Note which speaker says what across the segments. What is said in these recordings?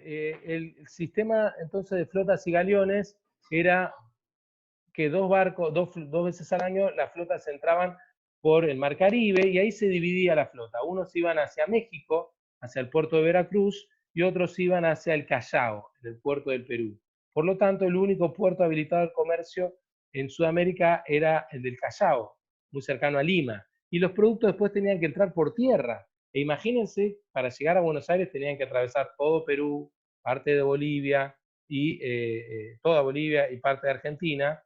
Speaker 1: el sistema entonces de flotas y galeones era que dos barcos, dos veces al año, las flotas entraban por el Mar Caribe y ahí se dividía la flota. Unos iban hacia México, hacia el puerto de Veracruz, y otros iban hacia el Callao, el puerto del Perú. Por lo tanto, el único puerto habilitado al comercio en Sudamérica era el del Callao, muy cercano a Lima. Y los productos después tenían que entrar por tierra. E imagínense, para llegar a Buenos Aires tenían que atravesar todo Perú, parte de Bolivia, y toda Bolivia y parte de Argentina,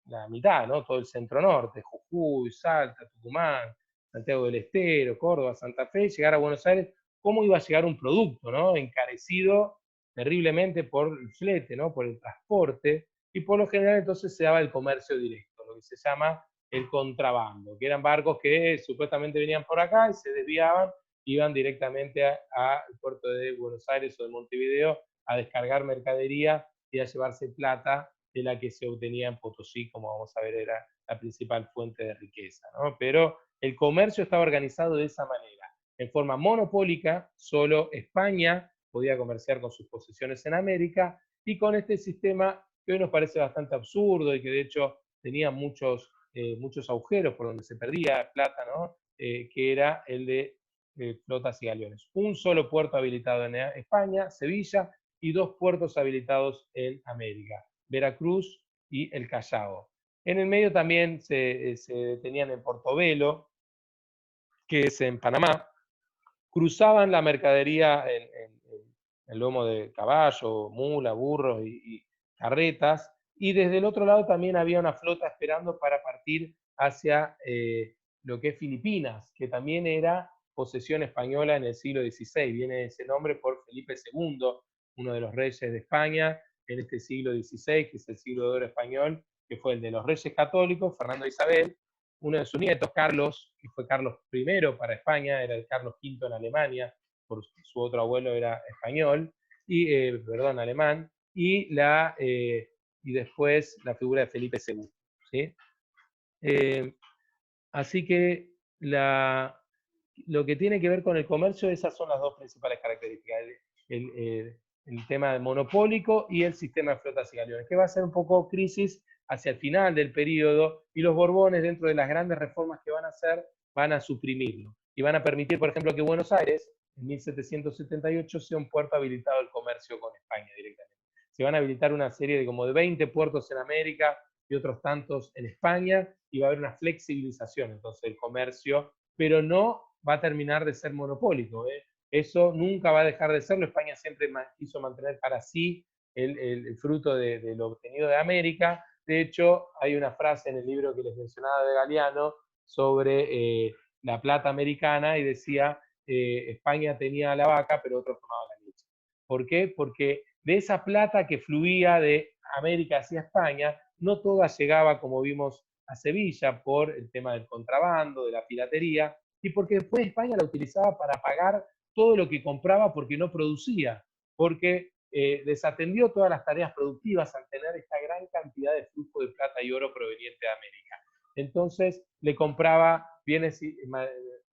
Speaker 1: la mitad, ¿no? Todo el centro norte, Jujuy, Salta, Tucumán, Santiago del Estero, Córdoba, Santa Fe, llegar a Buenos Aires, ¿cómo iba a llegar un producto, ¿no? Encarecido terriblemente por el flete, ¿no? Por el transporte, y por lo general entonces se daba el comercio directo, lo que se llama el contrabando, que eran barcos que supuestamente venían por acá y se desviaban, iban directamente al puerto de Buenos Aires o de Montevideo a descargar mercadería y a llevarse plata de la que se obtenía en Potosí, como vamos a ver, era la principal fuente de riqueza, ¿no? Pero el comercio estaba organizado de esa manera, en forma monopólica, solo España podía comerciar con sus posesiones en América, y con este sistema que hoy nos parece bastante absurdo y que de hecho tenía muchos agujeros por donde se perdía plata, ¿no? Que era el de flotas y galeones. Un solo puerto habilitado en España, Sevilla, y dos puertos habilitados en América, Veracruz y el Callao. En el medio también se detenían en Portobelo, que es en Panamá, cruzaban la mercadería en lomo de caballo, mula, burros y carretas, y desde el otro lado también había una flota esperando para partir hacia lo que es Filipinas, que también era posesión española en el siglo XVI. Viene ese nombre por Felipe II, uno de los reyes de España en este siglo XVI, que es el siglo de oro español, que fue el de los reyes católicos, Fernando e Isabel. Uno de sus nietos, Carlos, que fue Carlos I para España, era el Carlos V en Alemania, por su otro abuelo era español, perdón, alemán, y después la figura de Felipe II. ¿Sí? Así que lo que tiene que ver con el comercio, esas son las dos principales características, el tema monopólico y el sistema de flotas y galeones, que va a ser un poco crisis hacia el final del periodo, y los Borbones, dentro de las grandes reformas que van a hacer, van a suprimirlo, y van a permitir, por ejemplo, que Buenos Aires, en 1778, sea un puerto habilitado al comercio con España directamente. Se van a habilitar una serie de como de 20 puertos en América y otros tantos en España, y va a haber una flexibilización entonces del comercio, pero no va a terminar de ser monopólico. Eso nunca va a dejar de serlo. España siempre quiso mantener para sí el fruto de lo obtenido de América. De hecho, hay una frase en el libro que les mencionaba de Galeano sobre la plata americana, y decía, España tenía la vaca, pero otros tomaban la leche. ¿Por qué? Porque de esa plata que fluía de América hacia España, no toda llegaba, como vimos, a Sevilla por el tema del contrabando, de la piratería, y porque después España la utilizaba para pagar todo lo que compraba porque no producía, porque desatendió todas las tareas productivas al tener esta gran cantidad de flujo de plata y oro proveniente de América. Entonces le compraba bienes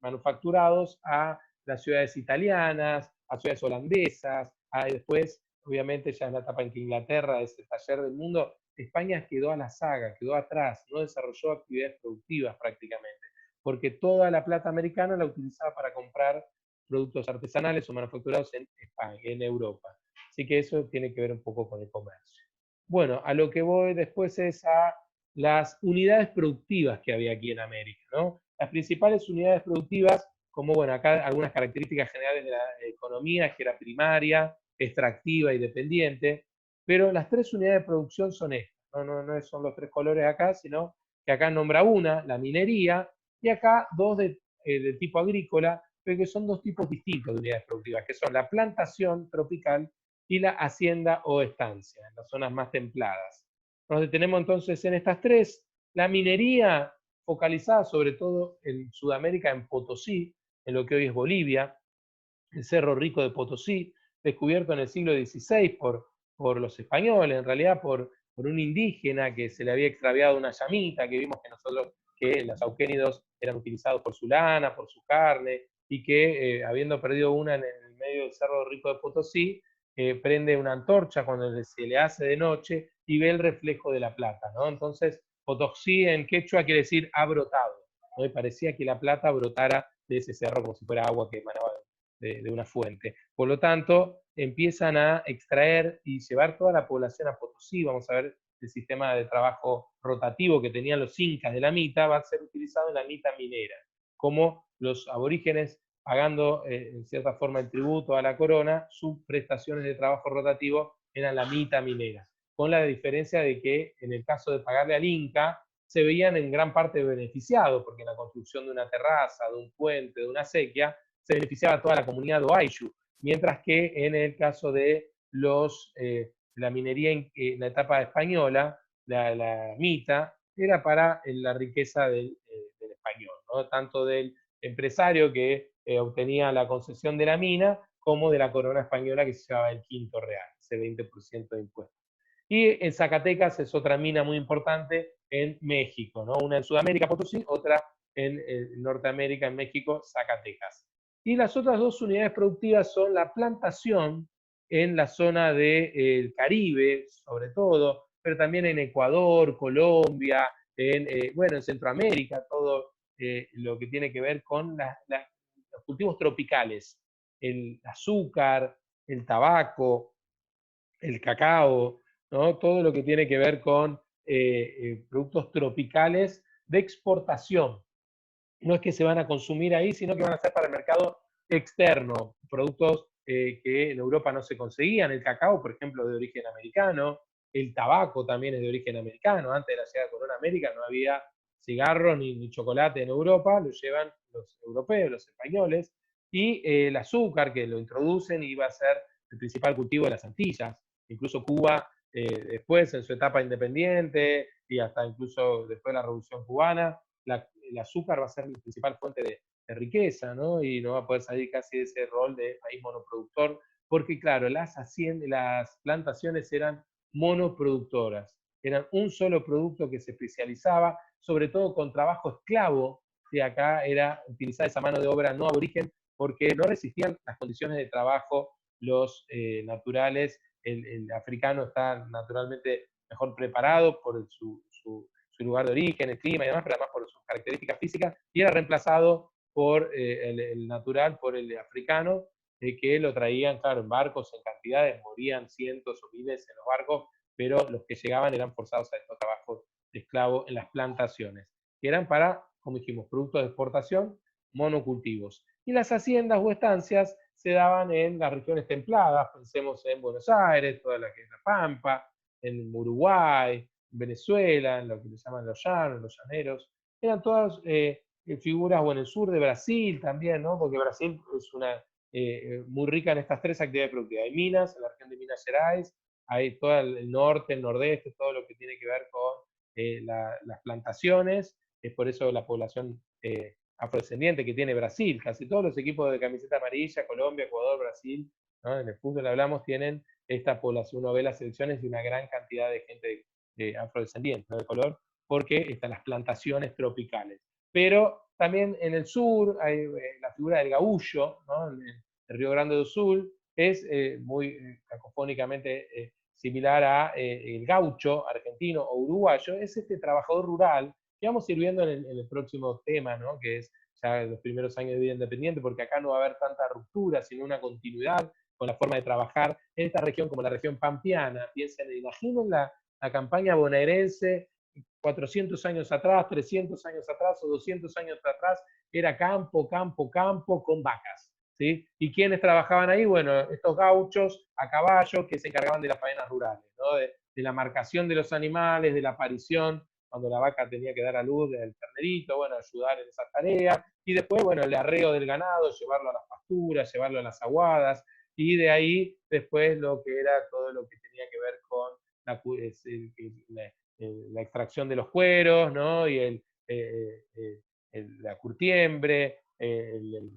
Speaker 1: manufacturados a las ciudades italianas, a ciudades holandesas, después, obviamente, ya en la etapa en que Inglaterra es el taller del mundo, España quedó a la saga, quedó atrás, no desarrolló actividades productivas prácticamente, porque toda la plata americana la utilizaba para comprar productos artesanales o manufacturados en España, en Europa. Así que eso tiene que ver un poco con el comercio. Bueno, a lo que voy después es a las unidades productivas que había aquí en América, ¿no? Las principales unidades productivas, como, bueno, acá algunas características generales de la economía, que era primaria, extractiva y dependiente, pero las tres unidades de producción son estas, no son los tres colores acá, sino que acá nombra una, la minería, y acá dos de tipo agrícola, pero que son dos tipos distintos de unidades productivas, que son la plantación tropical y la hacienda o estancia, en las zonas más templadas. Nos detenemos entonces en estas tres. La minería, focalizada sobre todo en Sudamérica, en Potosí, en lo que hoy es Bolivia, el Cerro Rico de Potosí, descubierto en el siglo XVI por los españoles, en realidad por un indígena que se le había extraviado una llamita, que vimos que los auquénidos eran utilizados por su lana, por su carne, y que habiendo perdido una en el medio del Cerro Rico de Potosí, prende una antorcha cuando se le hace de noche y ve el reflejo de la plata, ¿no? Entonces, Potosí en quechua quiere decir ha brotado, ¿no? Y parecía que la plata brotara de ese cerro como si fuera agua que emanaba de una fuente. Por lo tanto, empiezan a extraer y llevar toda la población a Potosí. Vamos a ver el sistema de trabajo rotativo que tenían los incas de la mita va a ser utilizado en la mita minera, como los aborígenes pagando en cierta forma el tributo a la corona, sus prestaciones de trabajo rotativo eran la mita minera, con la diferencia de que en el caso de pagarle al inca, se veían en gran parte beneficiados, porque en la construcción de una terraza, de un puente, de una acequia, se beneficiaba a toda la comunidad de Oaishu, mientras que en el caso de la minería en la etapa española, la mita, era para la riqueza del español, ¿no? Tanto del empresario que obtenía la concesión de la mina, como de la corona española que se llevaba el quinto real, ese 20% de impuestos. Y en Zacatecas es otra mina muy importante en México, ¿no? Una en Sudamérica, Potosí, otra en Norteamérica, en México, Zacatecas. Y las otras dos unidades productivas son la plantación en la zona del Caribe, sobre todo, pero también en Ecuador, Colombia, bueno, en Centroamérica, todo lo que tiene que ver con los cultivos tropicales, el azúcar, el tabaco, el cacao, ¿no? Todo lo que tiene que ver con productos tropicales de exportación. No es que se van a consumir ahí, sino que van a ser para el mercado externo, productos que en Europa no se conseguían. El cacao, por ejemplo, de origen americano, el tabaco también es de origen americano. Antes de la llegada de Corona América no había cigarros ni chocolate en Europa, lo llevan los europeos, los españoles, y el azúcar que lo introducen y va a ser el principal cultivo de las Antillas. Incluso Cuba, después en su etapa independiente y hasta incluso después de la Revolución Cubana, el azúcar va a ser la principal fuente de riqueza, ¿no? Y no va a poder salir casi de ese rol de país monoproductor, porque claro, las plantaciones eran monoproductoras, eran un solo producto que se especializaba, sobre todo con trabajo esclavo, que acá era utilizar esa mano de obra no aborigen, porque no resistían las condiciones de trabajo los naturales. El africano está naturalmente mejor preparado por su lugar de origen, el clima y demás, pero además por sus características físicas, y era reemplazado por el natural, por el africano, que lo traían, claro, en barcos en cantidades, morían cientos o miles en los barcos, pero los que llegaban eran forzados a estos trabajos de esclavo en las plantaciones, que eran para, como dijimos, productos de exportación, monocultivos. Y las haciendas o estancias se daban en las regiones templadas, pensemos en Buenos Aires, toda la que es la Pampa, en Uruguay, Venezuela, en lo que le llaman los llanos, los llaneros, eran todas figuras, o en el sur de Brasil también, ¿no? Porque Brasil es muy rica en estas tres actividades productivas. Hay minas, en la región de Minas Gerais, hay todo el norte, el nordeste, todo lo que tiene que ver con las plantaciones, es por eso la población afrodescendiente que tiene Brasil, casi todos los equipos de camiseta amarilla, Colombia, Ecuador, Brasil, ¿no? En el fútbol hablamos, tienen esta población, uno ve las selecciones de una gran cantidad de gente afrodescendientes, ¿no? De color, porque están las plantaciones tropicales. Pero también en el sur hay la figura del gaullo, ¿no? En el Río Grande do Sul, es muy cacofónicamente similar a el gaucho argentino o uruguayo, es este trabajador rural que vamos a ir viendo en el próximo tema, ¿no? Que es ya los primeros años de vida independiente, porque acá no va a haber tanta ruptura, sino una continuidad con la forma de trabajar en esta región como la región pampeana. Piensen, imaginen la campaña bonaerense 400 años atrás, 300 años atrás o 200 años atrás, era campo, campo, campo con vacas. ¿Sí? ¿Y quiénes trabajaban ahí? Bueno, estos gauchos a caballo que se encargaban de las faenas rurales, ¿no? de la marcación de los animales, de la aparición, cuando la vaca tenía que dar a luz del ternerito, bueno, ayudar en esa tarea, y después, bueno, el arreo del ganado, llevarlo a las pasturas, llevarlo a las aguadas, y de ahí después lo que era todo lo que tenía que ver con la extracción de los cueros, ¿no? Y la curtiembre,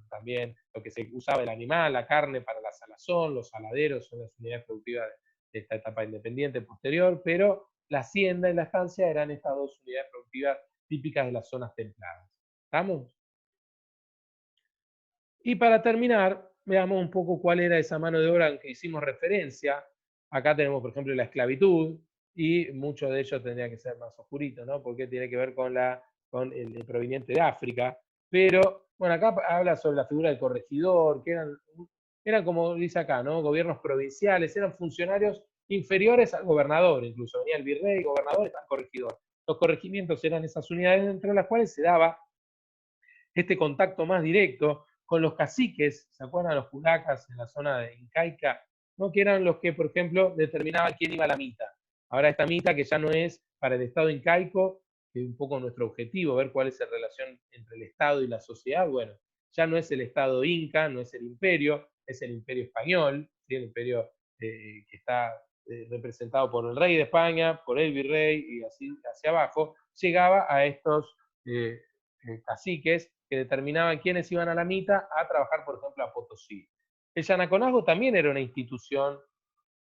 Speaker 1: también lo que se usaba el animal, la carne para la salazón, los saladeros son las unidades productivas de esta etapa independiente posterior, pero la hacienda y la estancia eran estas dos unidades productivas típicas de las zonas templadas. ¿Estamos? Y para terminar, veamos un poco cuál era esa mano de obra en que hicimos referencia. Acá tenemos, por ejemplo, la esclavitud, y mucho de ello tendría que ser más oscurito, ¿no? Porque tiene que ver con el proveniente de África. Pero, bueno, acá habla sobre la figura del corregidor, que eran como dice acá, ¿no? Gobiernos provinciales, eran funcionarios inferiores al gobernador, incluso venía el virrey, gobernador, estaba el corregidor. Los corregimientos eran esas unidades dentro de las cuales se daba este contacto más directo con los caciques, ¿se acuerdan los culacas en la zona de incaica? ¿No? Que eran los que, por ejemplo, determinaban quién iba a la mita. Ahora esta mita que ya no es para el Estado incaico, que es un poco nuestro objetivo, ver cuál es la relación entre el Estado y la sociedad, bueno, ya no es el Estado inca, no es el imperio, es el imperio español, ¿sí? El imperio que está representado por el rey de España, por el virrey y así hacia abajo, llegaba a estos caciques que determinaban quiénes iban a la mita a trabajar, por ejemplo, a Potosí. El Yanaconazgo también era una institución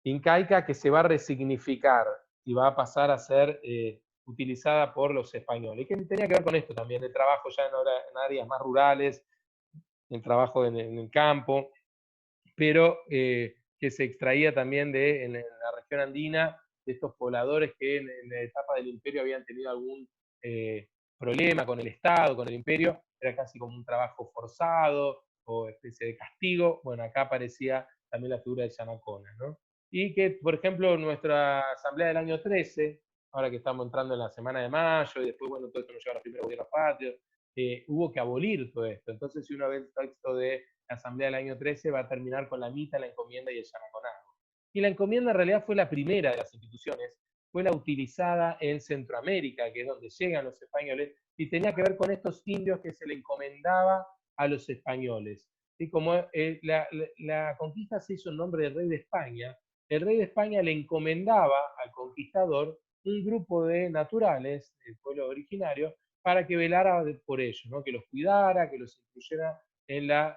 Speaker 1: incaica que se va a resignificar y va a pasar a ser utilizada por los españoles. Que tenía que ver con esto también, el trabajo ya en áreas más rurales, el trabajo en el campo, pero que se extraía también en la región andina, de estos pobladores que en la etapa del imperio habían tenido algún problema con el Estado, con el imperio, era casi como un trabajo forzado o especie de castigo. Bueno, acá aparecía también la figura de Yanacona, ¿no? Y que, por ejemplo, nuestra asamblea del año 13, ahora que estamos entrando en la semana de mayo, y después, bueno, todo esto nos lleva a los primeros gobiernos patrios, hubo que abolir todo esto. Entonces, si uno ve el texto de la asamblea del año 13, va a terminar con la mita, la encomienda y el Yanaconazgo. Y la encomienda en realidad fue la primera de las instituciones, fue la utilizada en Centroamérica, que es donde llegan los españoles, y tenía que ver con estos indios que se le encomendaba a los españoles. Y como la conquista se hizo en nombre del rey de España, el rey de España le encomendaba al conquistador un grupo de naturales, del pueblo originario, para que velara por ellos, ¿no? Que los cuidara, que los incluyera en la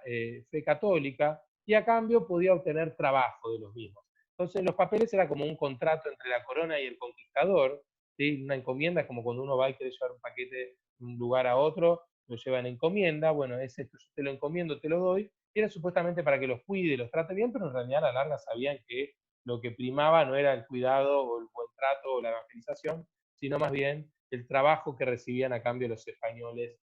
Speaker 1: fe católica, y a cambio podía obtener trabajo de los mismos. Entonces los papeles era como un contrato entre la corona y el conquistador, ¿sí? Una encomienda es como cuando uno va y quiere llevar un paquete de un lugar a otro, lo lleva en encomienda, bueno, es esto, yo te lo encomiendo, te lo doy, y era supuestamente para que los cuide, los trate bien, pero en realidad a la larga sabían que lo que primaba no era el cuidado o el buen trato o la evangelización, sino más bien el trabajo que recibían a cambio los españoles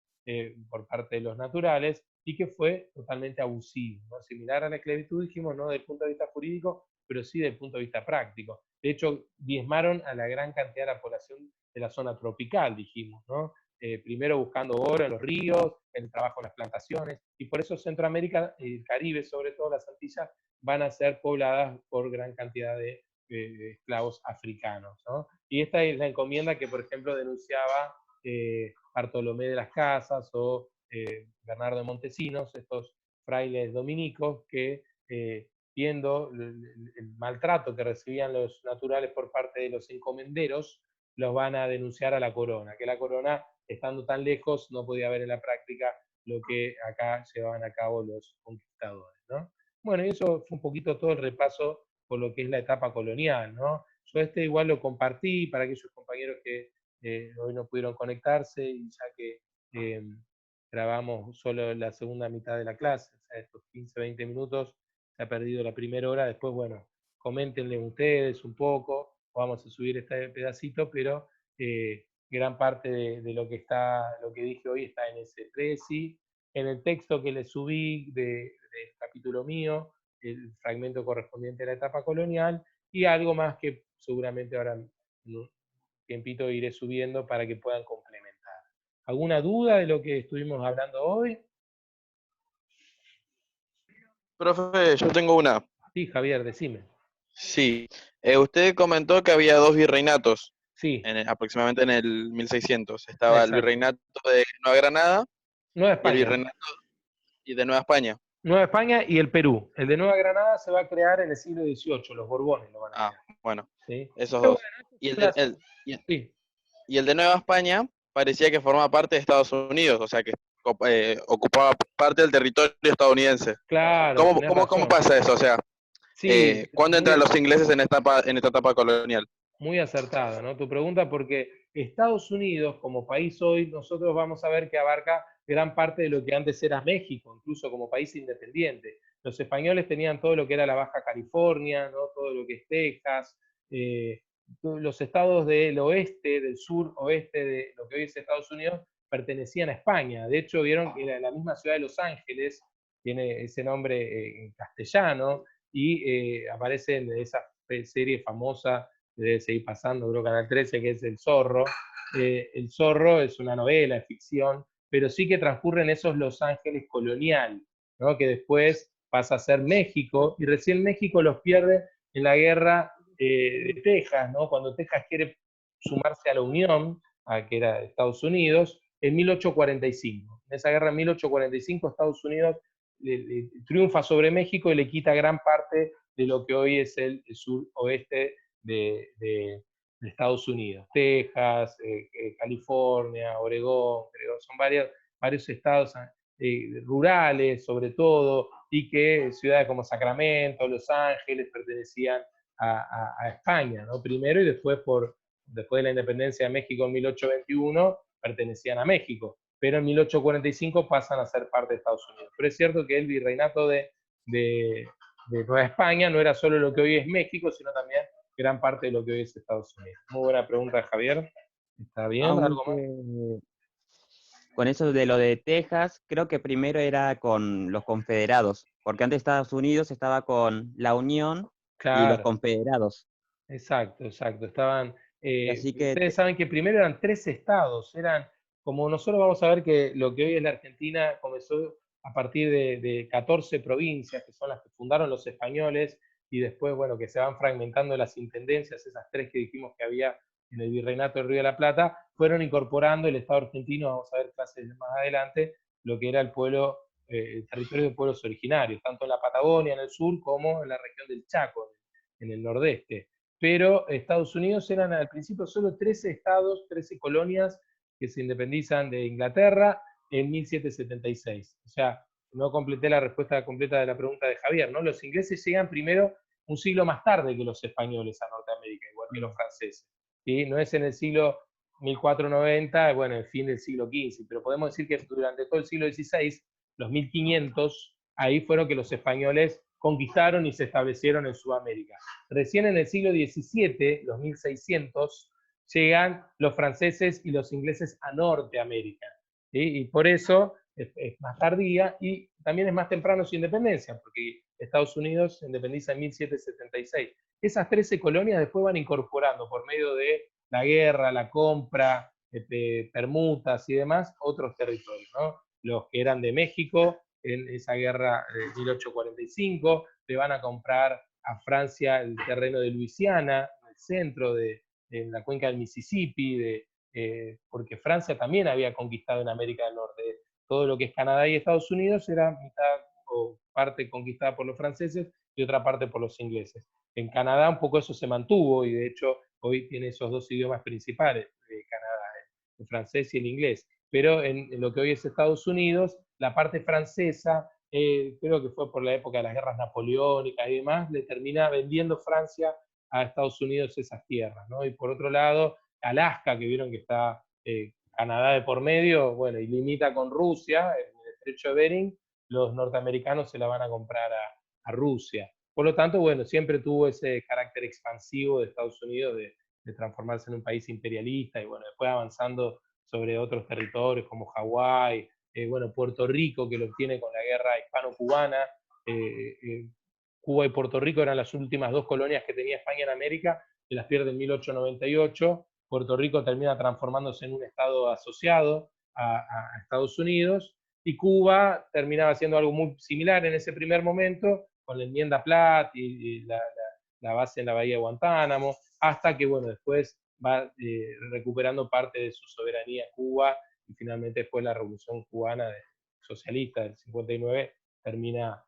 Speaker 1: por parte de los naturales, y que fue totalmente abusivo, ¿no? Similar a la esclavitud, dijimos, no desde el punto de vista jurídico, pero sí desde el punto de vista práctico. De hecho, diezmaron a la gran cantidad de la población de la zona tropical, dijimos, ¿no? Primero buscando oro en los ríos, el trabajo en las plantaciones, y por eso Centroamérica, el Caribe, sobre todo las Antillas, van a ser pobladas por gran cantidad de esclavos africanos, ¿no? Y esta es la encomienda que, por ejemplo, denunciaba Bartolomé de las Casas o Bernardo de Montesinos, estos frailes dominicos que, viendo el maltrato que recibían los naturales por parte de los encomenderos, los van a denunciar a la corona, que la corona, estando tan lejos, no podía ver en la práctica lo que acá llevaban a cabo los conquistadores, ¿no? Bueno, y eso fue un poquito todo el repaso por lo que es la etapa colonial, ¿no? Yo igual lo compartí para aquellos compañeros que hoy no pudieron conectarse, y ya que eh, grabamos solo la segunda mitad de la clase, o sea, estos 15, 20 minutos, se ha perdido la primera hora. Después, bueno, coméntenle ustedes un poco, vamos a subir este pedacito, pero gran parte de lo que dije hoy está en ese presi, en el texto que le subí del capítulo mío, el fragmento correspondiente a la etapa colonial, y algo más que seguramente ahora en un tiempito iré subiendo para que puedan complementar. ¿Alguna duda de lo que estuvimos hablando hoy?
Speaker 2: Profe, yo tengo una.
Speaker 1: Sí, Javier, decime.
Speaker 2: Sí, usted comentó que había dos virreinatos,
Speaker 1: Sí,
Speaker 2: aproximadamente en el 1600. Estaba el
Speaker 1: exacto.
Speaker 2: virreinato de Nueva Granada
Speaker 1: Nueva
Speaker 2: y el
Speaker 1: España.
Speaker 2: virreinato de Nueva España.
Speaker 1: Nueva España y el Perú. El de Nueva Granada se va a crear en el siglo XVIII, los Borbones lo van a
Speaker 2: Ah,
Speaker 1: crear.
Speaker 2: bueno,
Speaker 1: ¿Sí?
Speaker 2: esos
Speaker 1: Pero
Speaker 2: dos.
Speaker 1: bueno, estos
Speaker 2: Y
Speaker 1: son las... Sí,
Speaker 2: y el de Nueva España parecía que formaba parte de Estados Unidos, o sea que ocupaba parte del territorio estadounidense.
Speaker 1: claro,
Speaker 2: ¿Cómo,
Speaker 1: tenés
Speaker 2: cómo, cómo
Speaker 1: razón.
Speaker 2: pasa eso? O sea,
Speaker 1: Sí,
Speaker 2: ¿cuándo entran
Speaker 1: muy,
Speaker 2: los ingleses en esta etapa colonial?
Speaker 1: muy acertada, ¿no? Tu pregunta, porque Estados Unidos, como país hoy, nosotros vamos a ver que abarca gran parte de lo que antes era México, incluso como país independiente. Los españoles tenían todo lo que era la Baja California, ¿no? Todo lo que es Texas, los estados del oeste, del sur oeste de lo que hoy es Estados Unidos, pertenecían a España. De hecho, vieron que la misma ciudad de Los Ángeles tiene ese nombre en castellano, y aparece en esa serie famosa que debe seguir pasando, creo Canal 13, que es El Zorro. El Zorro es una novela, es ficción, pero sí que transcurre en esos Los Ángeles colonial, ¿no? Que después pasa a ser México, y recién México los pierde en la guerra de Texas, ¿no? Cuando Texas quiere sumarse a la Unión, que era Estados Unidos, en 1845. En esa guerra en 1845 Estados Unidos triunfa sobre México y le quita gran parte de lo que hoy es el suroeste de Estados Unidos. Texas, California, Oregón, son varios estados rurales sobre todo, y que ciudades como Sacramento, Los Ángeles pertenecían a España, ¿no? Primero, y después de la independencia de México en 1821, pertenecían a México, pero en 1845 pasan a ser parte de Estados Unidos. Pero es cierto que el virreinato de Nueva España no era solo lo que hoy es México, sino también gran parte de lo que hoy es Estados Unidos. Muy buena pregunta, Javier. ¿Está bien? ¿Algo más?
Speaker 3: Aunque con eso de lo de Texas, creo que primero era con los confederados, porque antes Estados Unidos estaba con la Unión y los
Speaker 1: Claro,
Speaker 3: confederados.
Speaker 1: exacto. Estaban,
Speaker 3: Así que
Speaker 1: ustedes saben que primero eran 3 estados, como nosotros vamos a ver que lo que hoy es la Argentina comenzó a partir de 14 provincias, que son las que fundaron los españoles, y después, bueno, que se van fragmentando las intendencias, esas 3 que dijimos que había en el Virreinato del Río de la Plata, fueron incorporando el Estado argentino, vamos a ver clases más adelante, lo que era el territorio de pueblos originarios, tanto en la Patagonia, en el sur, como en la región del Chaco, en el nordeste. Pero Estados Unidos eran al principio solo 13 estados, 13 colonias que se independizan de Inglaterra en 1776. O sea, no completé la respuesta completa de la pregunta de Javier, ¿no? Los ingleses llegan primero un siglo más tarde que los españoles a Norteamérica, igual que los franceses. ¿Sí? No es en el siglo 1490, bueno, el fin del siglo XV, pero podemos decir que durante todo el siglo XVI, los 1500, ahí fueron que los españoles conquistaron y se establecieron en Sudamérica. Recién en el siglo XVII, los 1600, llegan los franceses y los ingleses a Norteamérica. ¿Sí? Y por eso es más tardía, y también es más temprano su independencia, porque Estados Unidos se independiza en 1776. Esas 13 colonias después van incorporando por medio de la guerra, la compra, permutas y demás, otros territorios, ¿no? Los que eran de México en esa guerra de 1845, le van a comprar a Francia el terreno de Luisiana, el centro de la cuenca del Mississippi, porque Francia también había conquistado en América del Norte. Todo lo que es Canadá y Estados Unidos era mitad o parte conquistada por los franceses y otra parte por los ingleses. En Canadá un poco eso se mantuvo, y de hecho hoy tiene esos 2 idiomas principales de Canadá, el francés y el inglés. Pero en lo que hoy es Estados Unidos, la parte francesa, creo que fue por la época de las guerras napoleónicas y demás, le termina vendiendo Francia a Estados Unidos esas tierras, ¿no? Y por otro lado, Alaska, que vieron que está Canadá de por medio, bueno, y limita con Rusia, en el estrecho de Bering, los norteamericanos se la van a comprar a Rusia. Por lo tanto, bueno, siempre tuvo ese carácter expansivo de Estados Unidos de transformarse en un país imperialista, y bueno, después avanzando sobre otros territorios como Hawái, bueno, Puerto Rico, que lo obtiene con la guerra hispano-cubana. Cuba y Puerto Rico eran las últimas 2 colonias que tenía España en América, que las pierde en 1898. Puerto Rico termina transformándose en un estado asociado a Estados Unidos, y Cuba terminaba haciendo algo muy similar en ese primer momento, con la enmienda Platt y la base en la bahía de Guantánamo, hasta que, bueno, después va recuperando parte de su soberanía Cuba, y finalmente después la revolución cubana socialista del 59 termina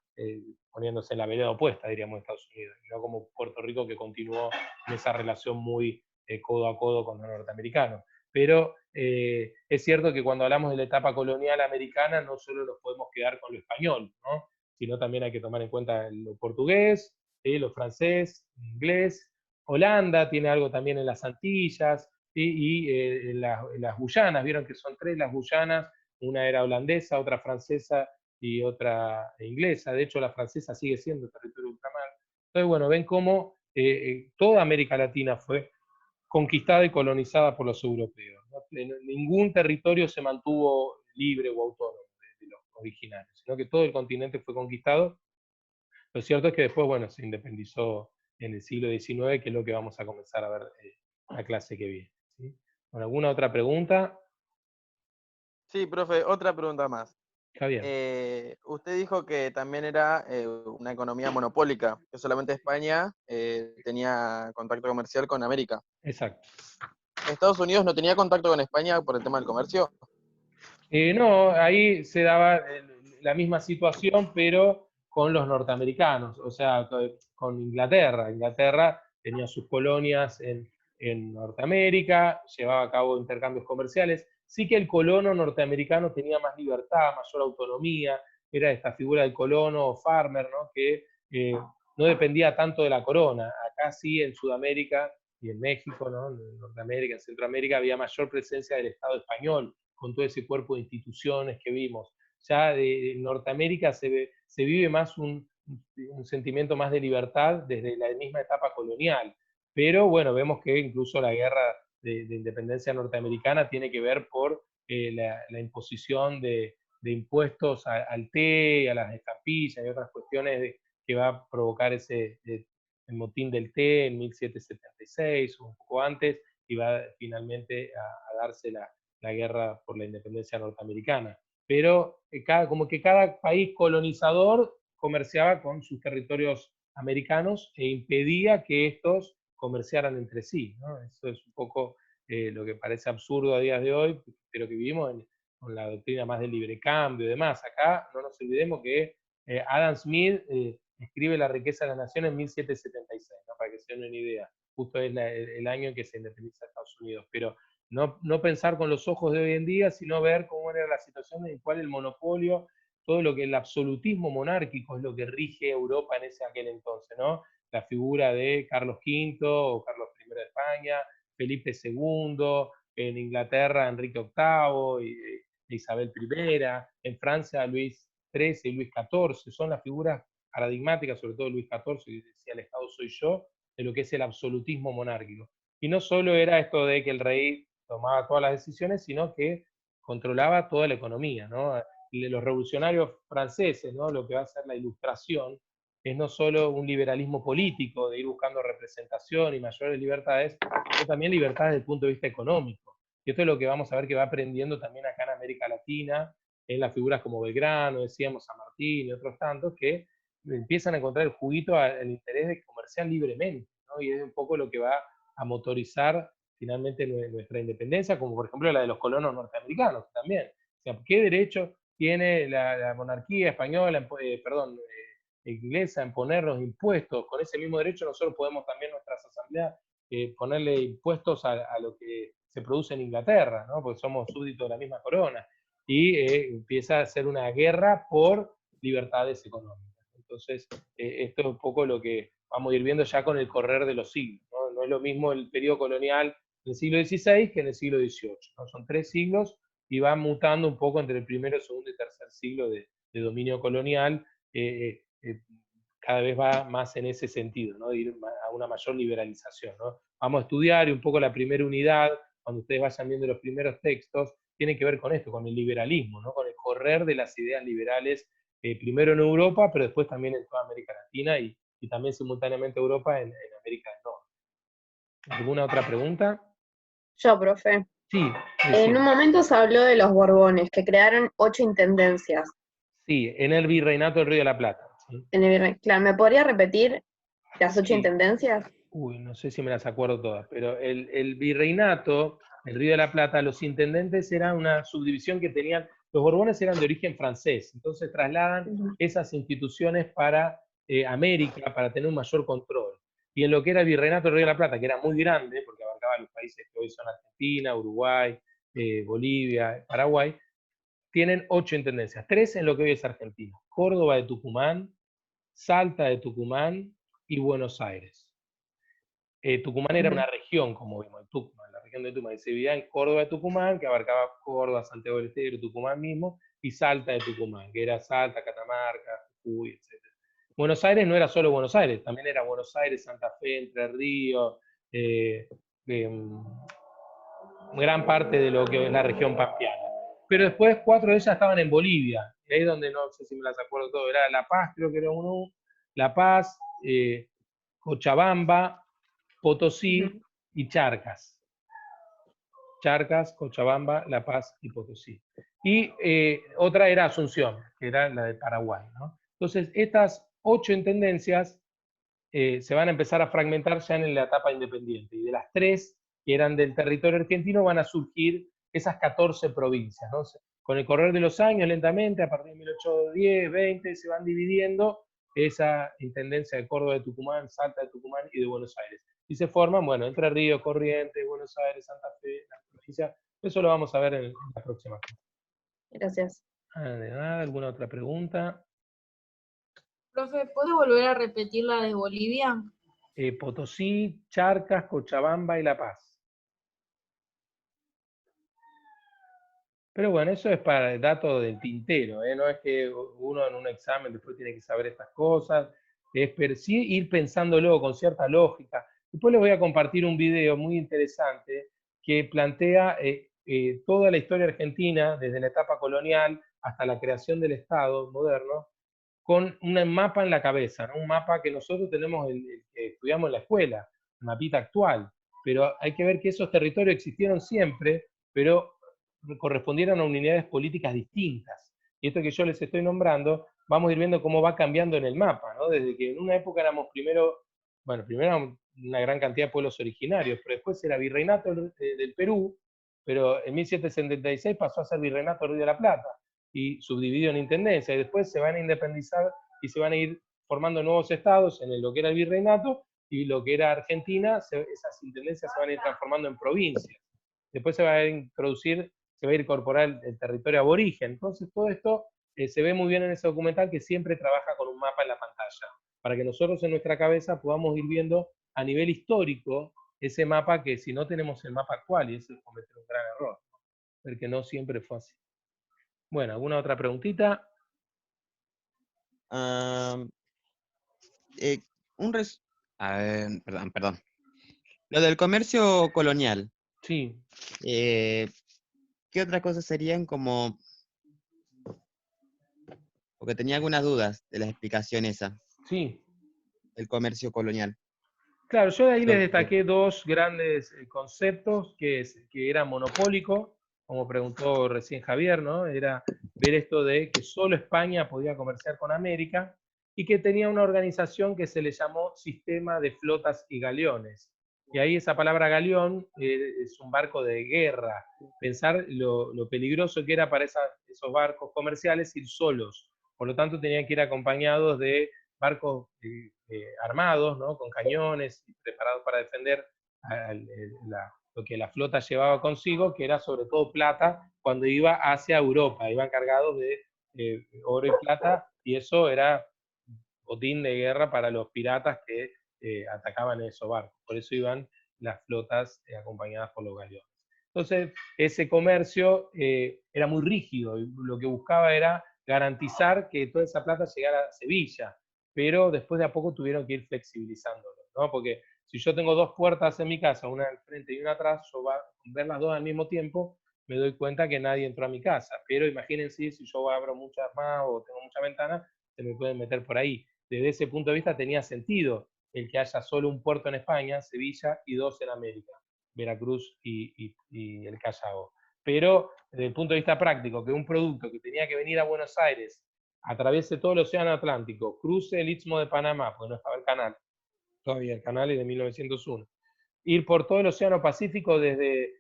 Speaker 1: poniéndose en la vereda opuesta, diríamos, de Estados Unidos, no como Puerto Rico, que continuó en esa relación muy codo a codo con los norteamericanos. Pero es cierto que cuando hablamos de la etapa colonial americana, no solo nos podemos quedar con lo español, ¿no? Sino también hay que tomar en cuenta lo portugués, lo francés, inglés. Holanda tiene algo también en las Antillas, y en las Guyanas, vieron que son 3 las Guyanas, una era holandesa, otra francesa y otra inglesa. De hecho, la francesa sigue siendo territorio de ultramar. Entonces, bueno, ven cómo toda América Latina fue conquistada y colonizada por los europeos, ¿no? Ningún territorio se mantuvo libre o autónomo de los originarios, sino que todo el continente fue conquistado. Lo cierto es que después, bueno, se independizó en el siglo XIX, que es lo que vamos a comenzar a ver la clase que viene, ¿sí? Bueno, ¿alguna otra pregunta?
Speaker 2: Sí, profe, otra pregunta más.
Speaker 1: Está bien.
Speaker 2: Usted dijo que también era una economía monopólica, que solamente España tenía contacto comercial con América.
Speaker 1: Exacto.
Speaker 2: ¿Estados Unidos no tenía contacto con España por el tema del comercio?
Speaker 1: No, ahí se daba la misma situación, pero con los norteamericanos, o sea, con Inglaterra. Inglaterra tenía sus colonias en Norteamérica, llevaba a cabo intercambios comerciales. Sí que el colono norteamericano tenía más libertad, mayor autonomía, era esta figura del colono o farmer, ¿no? Que no dependía tanto de la corona. Acá sí, en Sudamérica y en México, ¿no? En Norteamérica, en Centroamérica, había mayor presencia del Estado español, con todo ese cuerpo de instituciones que vimos. Ya en Norteamérica se vive más un sentimiento más de libertad desde la misma etapa colonial. Pero bueno, vemos que incluso la guerra de independencia norteamericana tiene que ver por la imposición de impuestos al té, a las estampillas y otras cuestiones que va a provocar el motín del té en 1776 o un poco antes, y va finalmente a darse la guerra por la independencia norteamericana. Pero como que cada país colonizador comerciaba con sus territorios americanos e impedía que estos comerciaran entre sí, ¿no? Eso es un poco lo que parece absurdo a días de hoy, pero que vivimos con la doctrina más del libre cambio y demás. Acá no nos olvidemos que Adam Smith escribe La riqueza de la nación en 1776, ¿no? Para que se den una idea. Justo es el año en que se independiza Estados Unidos. Pero no pensar con los ojos de hoy en día, sino ver cómo era la situación en la cual el monopolio, todo lo que el absolutismo monárquico es lo que rige Europa en aquel entonces, ¿no? La figura de Carlos V o Carlos I de España, Felipe II, en Inglaterra Enrique VIII y Isabel I, en Francia Luis XIII y Luis XIV, son las figuras paradigmáticas, sobre todo Luis XIV, que decía el Estado soy yo, de lo que es el absolutismo monárquico. Y no solo era esto de que el rey tomaba todas las decisiones, sino que controlaba toda la economía, ¿no? Y los revolucionarios franceses, ¿no? Lo que va a ser la ilustración, es no solo un liberalismo político de ir buscando representación y mayores libertades, sino también libertades desde el punto de vista económico. Y esto es lo que vamos a ver que va aprendiendo también acá en América Latina, en las figuras como Belgrano, decíamos San Martín y otros tantos, que empiezan a encontrar el juguito al interés de comerciar libremente, ¿no? Y es un poco lo que va a motorizar finalmente nuestra independencia, como por ejemplo la de los colonos norteamericanos también. O sea, ¿qué derecho tiene la monarquía española, inglesa, en ponernos impuestos? Con ese mismo derecho nosotros podemos también nuestras asambleas ponerle impuestos a lo que se produce en Inglaterra, ¿no? Porque somos súbditos de la misma corona. Y empieza a ser una guerra por libertades económicas. Entonces, esto es un poco lo que vamos a ir viendo ya con el correr de los siglos, ¿no? No es lo mismo el periodo colonial del siglo XVI que en el siglo XVIII, ¿no? Son 3 siglos y va mutando un poco entre el primero, segundo y tercer siglo de dominio colonial. Cada vez va más en ese sentido, ¿no? De ir a una mayor liberalización, ¿no? Vamos a estudiar un poco la primera unidad, cuando ustedes vayan viendo los primeros textos, tiene que ver con esto, con el liberalismo, ¿no? Con el correr de las ideas liberales, primero en Europa, pero después también en toda América Latina y también simultáneamente Europa en América del Norte. ¿Alguna otra pregunta?
Speaker 4: Yo, profe.
Speaker 1: Sí,
Speaker 4: En un momento se habló de los Borbones, que crearon 8 intendencias.
Speaker 1: Sí, en el Virreinato del Río de la Plata. ¿Sí?
Speaker 4: Claro, ¿me podría repetir las 8
Speaker 1: Sí.
Speaker 4: intendencias?
Speaker 1: Uy, no sé si me las acuerdo todas, pero el virreinato, el Río de la Plata, los intendentes eran una subdivisión que tenían, los Borbones eran de origen francés, entonces trasladan esas instituciones para América para tener un mayor control. Y en lo que era el virreinato del Río de la Plata, que era muy grande, porque abarcaba los países que hoy son Argentina, Uruguay, Bolivia, Paraguay, tienen 8 intendencias, 3 en lo que hoy es Argentina, Córdoba de Tucumán, Salta de Tucumán y Buenos Aires. Tucumán era una región, como vimos, Tucumán, la región de Tucumán, y se dividía en Córdoba de Tucumán, que abarcaba Córdoba, Santiago del Estero, Tucumán mismo, y Salta de Tucumán, que era Salta, Catamarca, Jujuy, etc. Buenos Aires no era solo Buenos Aires, también era Buenos Aires, Santa Fe, Entre Ríos, gran parte de lo que es la región pampeana. Pero después 4 de ellas estaban en Bolivia, y ahí es donde no sé si me las acuerdo todo, era La Paz, creo que era uno, La Paz, Cochabamba, Potosí y Charcas. Charcas, Cochabamba, La Paz y Potosí. Y otra era Asunción, que era la de Paraguay, ¿no? Entonces, estas 8 intendencias se van a empezar a fragmentar ya en la etapa independiente. Y de las 3 que eran del territorio argentino van a surgir esas 14 provincias, ¿no? Con el correr de los años, lentamente, a partir de 1810, 20, se van dividiendo esa intendencia de Córdoba, de Tucumán, Salta de Tucumán y de Buenos Aires. Y se forman, bueno, Entre Ríos, Corrientes, Buenos Aires, Santa Fe, la provincia. Eso lo vamos a ver en la próxima.
Speaker 4: Gracias.
Speaker 1: De nada, ¿alguna otra pregunta?
Speaker 5: Profe, ¿puede volver a repetir la de Bolivia?
Speaker 1: Potosí, Charcas, Cochabamba y La Paz. Pero bueno, eso es para el dato del tintero, ¿eh? No es que uno en un examen después tiene que saber estas cosas, es sí ir pensándolo con cierta lógica. Después les voy a compartir un video muy interesante que plantea toda la historia argentina, desde la etapa colonial hasta la creación del Estado moderno, con un mapa en la cabeza, ¿no? Un mapa que nosotros tenemos, el que estudiamos en la escuela, el mapita actual, pero hay que ver que esos territorios existieron siempre, pero correspondieron a unidades políticas distintas. Y esto que yo les estoy nombrando, vamos a ir viendo cómo va cambiando en el mapa, ¿no? Desde que en una época éramos primero una gran cantidad de pueblos originarios, pero después era virreinato del Perú, pero en 1776 pasó a ser virreinato del Río de la Plata, y subdividido en intendencia, y después se van a independizar y se van a ir formando nuevos estados en lo que era el virreinato, y lo que era Argentina, esas intendencias se van a ir transformando en provincias. Después se va a introducir, se va a incorporar el territorio aborigen. Entonces todo esto se ve muy bien en ese documental, que siempre trabaja con un mapa en la pantalla, para que nosotros en nuestra cabeza podamos ir viendo a nivel histórico ese mapa, que si no tenemos el mapa actual, y eso es cometer un gran error, porque no siempre fue así. Bueno, ¿alguna otra preguntita?
Speaker 3: Perdón. Lo del comercio colonial.
Speaker 1: Sí.
Speaker 3: ¿Qué otras cosas serían como...? Porque tenía algunas dudas de la explicación esa.
Speaker 1: Sí.
Speaker 3: El comercio colonial.
Speaker 1: Claro, yo de ahí les destaqué 2 grandes conceptos, que era monopólico, como preguntó recién Javier, ¿no? Era ver esto de que solo España podía comerciar con América, y que tenía una organización que se le llamó Sistema de Flotas y Galeones. Y ahí esa palabra galeón es un barco de guerra. Pensar lo peligroso que era para esos barcos comerciales ir solos. Por lo tanto, tenían que ir acompañados de barcos armados, ¿no? Con cañones, preparados para defender lo que la flota llevaba consigo, que era sobre todo plata, cuando iba hacia Europa. Iban cargados de oro y plata, y eso era botín de guerra para los piratas que atacaban esos barcos. Por eso iban las flotas acompañadas por los galeones. Entonces, ese comercio era muy rígido, y lo que buscaba era garantizar que toda esa plata llegara a Sevilla, pero después de a poco tuvieron que ir flexibilizándolo, ¿no? Porque si yo tengo 2 puertas en mi casa, una al frente y una atrás, yo ver las 2 al mismo tiempo, me doy cuenta que nadie entró a mi casa. Pero imagínense, si yo abro muchas más o tengo muchas ventanas, se me pueden meter por ahí. Desde ese punto de vista tenía sentido el que haya solo un puerto en España, Sevilla, y 2 en América, Veracruz y el Callao. Pero desde el punto de vista práctico, que un producto que tenía que venir a Buenos Aires, atraviese todo el océano Atlántico, cruce el Istmo de Panamá, porque no estaba el canal, todavía el canal es de 1901, ir por todo el océano Pacífico desde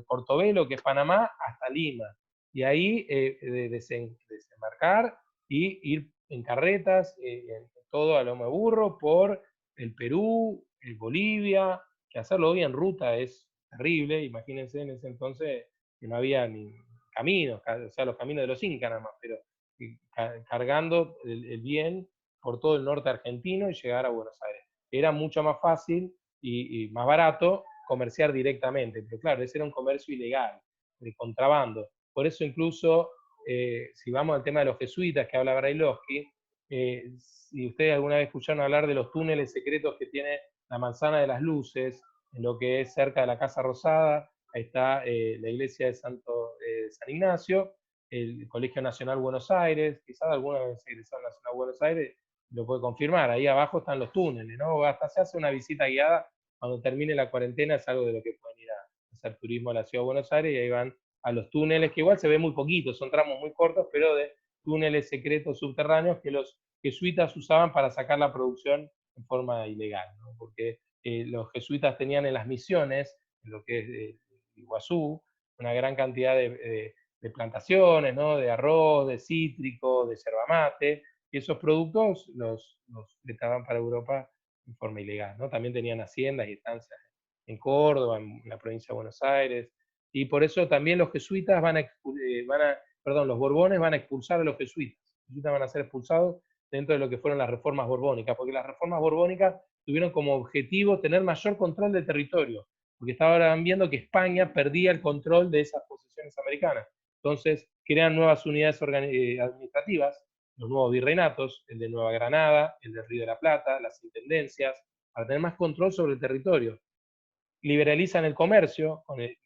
Speaker 1: Portobelo, que es Panamá, hasta Lima, y ahí desembarcar y ir en carretas, todo a lomo de burro, por el Perú, el Bolivia, que hacerlo hoy en ruta es terrible. Imagínense en ese entonces que no había ni caminos, o sea, los caminos de los Incas nada más, pero cargando el bien por todo el norte argentino y llegar a Buenos Aires. Era mucho más fácil y más barato comerciar directamente, pero claro, ese era un comercio ilegal, de contrabando. Por eso incluso si vamos al tema de los jesuitas que habla Brailovsky, si ustedes alguna vez escucharon hablar de los túneles secretos que tiene la Manzana de las Luces, en lo que es cerca de la Casa Rosada, ahí está la iglesia de San Ignacio, el Colegio Nacional Buenos Aires, quizás alguna vez egresado al Nacional Buenos Aires lo puede confirmar, ahí abajo están los túneles, ¿no? Hasta se hace una visita guiada cuando termine la cuarentena, es algo de lo que pueden ir a hacer turismo a la Ciudad de Buenos Aires, y ahí van a los túneles, que igual se ve muy poquito, son tramos muy cortos, pero de túneles secretos subterráneos que los jesuitas usaban para sacar la producción en forma ilegal, ¿no? Porque los jesuitas tenían en las misiones, en lo que es Iguazú, una gran cantidad de plantaciones, ¿no? De arroz, de cítrico, de yerba mate, y esos productos los vetaban para Europa en forma ilegal, ¿no? También tenían haciendas y estancias en Córdoba, en la provincia de Buenos Aires, y por eso también los jesuitas los borbones van a expulsar a los jesuitas. Los jesuitas van a ser expulsados dentro de lo que fueron las reformas borbónicas, porque las reformas borbónicas tuvieron como objetivo tener mayor control del territorio, porque estaban viendo que España perdía el control de esas posesiones americanas. Entonces crean nuevas unidades administrativas, los nuevos virreinatos, el de Nueva Granada, el del Río de la Plata, las intendencias, para tener más control sobre el territorio. Liberalizan el comercio con el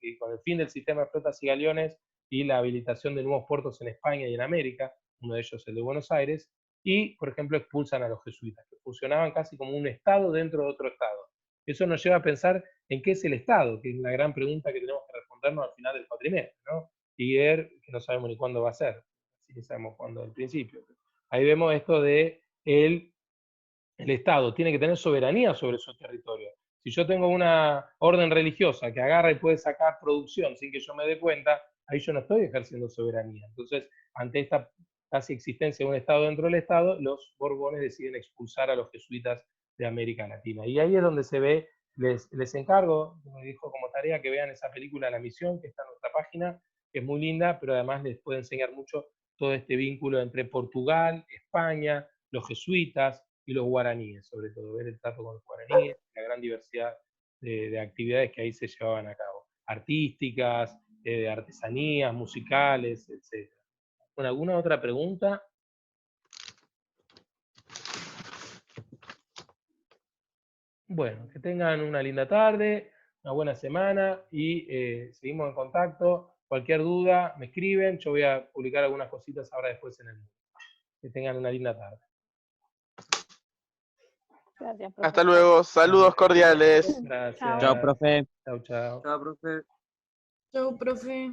Speaker 1: fin del sistema de flotas y galeones y la habilitación de nuevos puertos en España y en América, uno de ellos el de Buenos Aires, y, por ejemplo, expulsan a los jesuitas, que funcionaban casi como un Estado dentro de otro Estado. Eso nos lleva a pensar en qué es el Estado, que es la gran pregunta que tenemos que respondernos al final del cuatrimestre, ¿no? Y ver que no sabemos ni cuándo va a ser, si sabemos cuándo al principio. Ahí vemos esto de el Estado tiene que tener soberanía sobre su territorio. Si yo tengo una orden religiosa que agarra y puede sacar producción sin que yo me dé cuenta, ahí yo no estoy ejerciendo soberanía. Entonces, ante esta casi existencia de un Estado dentro del Estado, los Borbones deciden expulsar a los jesuitas de América Latina. Y ahí es donde se ve, les encargo, me dijo como tarea, que vean esa película La Misión, que está en nuestra página, que es muy linda, pero además les puede enseñar mucho todo este vínculo entre Portugal, España, los jesuitas y los guaraníes, sobre todo, ver el trato con los guaraníes, la gran diversidad de actividades que ahí se llevaban a cabo, artísticas, de artesanías, musicales, etc. Bueno, ¿alguna otra pregunta? Bueno, que tengan una linda tarde, una buena semana y seguimos en contacto. Cualquier duda, me escriben. Yo voy a publicar algunas cositas ahora después en el mundo. Que tengan una linda tarde.
Speaker 6: Gracias, profe.
Speaker 2: Hasta luego, saludos cordiales.
Speaker 1: Gracias.
Speaker 3: Chao, profe.
Speaker 1: Chao, chao.
Speaker 7: Chao, profe.
Speaker 5: Chau, profe.